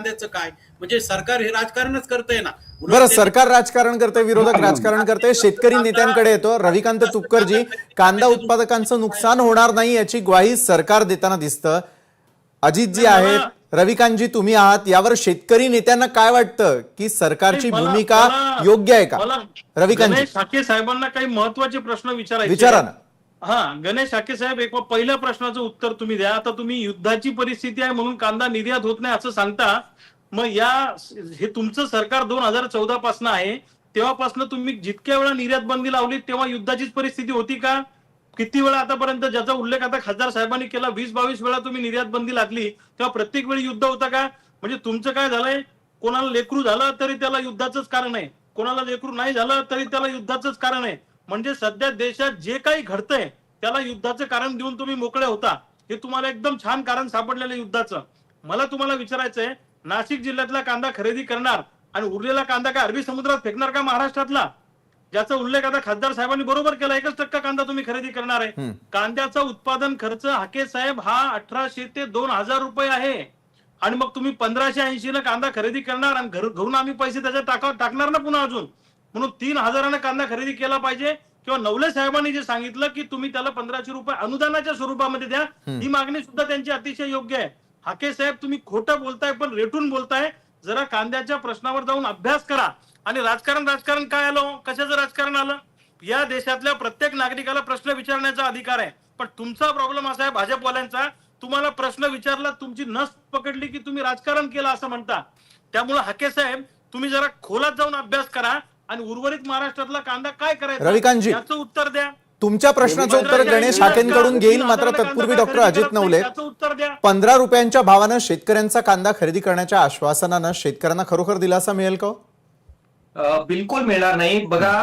कांद्याचं काय म्हणजे सरकार हे राजकारणच करतंय ना. बरं, सरकार राजकारण करते, विरोधक राजकारण करते, शेतकरी नेत्यांकडे येतो. रविकांत तुपकरजी, कांदा उत्पादकांचं नुकसान होणार नाही याची ग्वाही सरकार देताना दिसतं. अजितजी आहेत, रविकांतजी तुम्ही आहात, यावर शेतकरी नेत्यांना काय वाटतं की सरकारची भूमिका योग्य आहे का? रविकांतजी, गणेश ठाके साहेबांना काही महत्वाचे प्रश्न विचारायचे. विचारा ना. हा, गणेश ठाके साहेब, एक पहिल्या प्रश्नाचं उत्तर तुम्ही द्या. आता तुम्ही युद्धाची परिस्थिती आहे म्हणून कांदा निर्यात होत नाही असं सांगता. मग हे तुमचं सरकार 2014 पासून आहे, तेव्हापासून तुम्ही जितक्या वेळा निर्यात बंदी लावली तेव्हा युद्धाचीच परिस्थिती होती का? किती वेळा आतापर्यंत, ज्याचा उल्लेख आता खासदार साहेबांनी केला, 20-22 वेळा तुम्ही निर्यात बंदी लागली तेव्हा प्रत्येक वेळी युद्ध होता का? म्हणजे तुमचं काय झालंय, कोणाला लेकरू झालं तरी त्याला युद्धाचंच कारण आहे, कोणाला लेकरू नाही झालं तरी त्याला युद्धाचंच कारण आहे. म्हणजे सध्या देशात जे काही घडतंय त्याला युद्धाचं कारण देऊन तुम्ही मोकळे होता. हे तुम्हाला एकदम छान कारण सापडलेलं युद्धाचं. मला तुम्हाला विचारायचंय, नाशिक जिल्ह्यातला कांदा खरेदी करणार आणि उरलेला कांदा काय अरबी समुद्रात फेकणार का महाराष्ट्रातला? ज्याचा उल्लेख आता खासदार साहेबांनी बरोबर केला, 1% कांदा तुम्ही खरेदी करणार आहे. कांद्याचा उत्पादन खर्च हाके साहेब हा 1800 ते 2000 रुपये आहे. आणि मग तुम्ही 1580 ला कांदा खरेदी करणार आणि घरून आम्ही पैसे त्याच्यात टाकणार ना पुन्हा अजून. म्हणून 3000 कांदा खरेदी केला पाहिजे. किंवा नवले साहेबांनी जे सांगितलं की तुम्ही त्याला 1500 रुपये अनुदानाच्या स्वरूपामध्ये द्या, ही मागणी सुद्धा त्यांची अतिशय योग्य आहे. हाके साहेब, तुम्ही खोटं बोलताय पण रेटून बोलताय. जरा कांद्याच्या प्रश्नावर जाऊन अभ्यास करा. आणि राजकारण काय आलं? कशाचं राजकारण आलं? या देशातल्या प्रत्येक नागरिकाला प्रश्न विचारण्याचा अधिकार आहे. पण तुमचा प्रॉब्लेम असा आहे भाजपवाल्यांचा, तुम्हाला प्रश्न विचारला, तुमची नस पकडली की तुम्ही राजकारण केलं असं म्हणता. त्यामुळे हाके साहेब, तुम्ही जरा खोलात जाऊन अभ्यास करा आणि उर्वरित महाराष्ट्रातला कांदा काय करायचं रविकांतजी, याचं उत्तर द्या. तुमच्या प्रश्नाचं उत्तर गणेश हाकेंकडून घेईल. मात्र तत्पूर्वी डॉक्टर अजित नवले, 15 रुपयांच्या भावानं शेतकऱ्यांचा कांदा खरेदी करण्याच्या आश्वासनानं शेतकऱ्यांना खरोखर दिलासा मिळेल का? बिलकुल मिळणार नाही. बघा,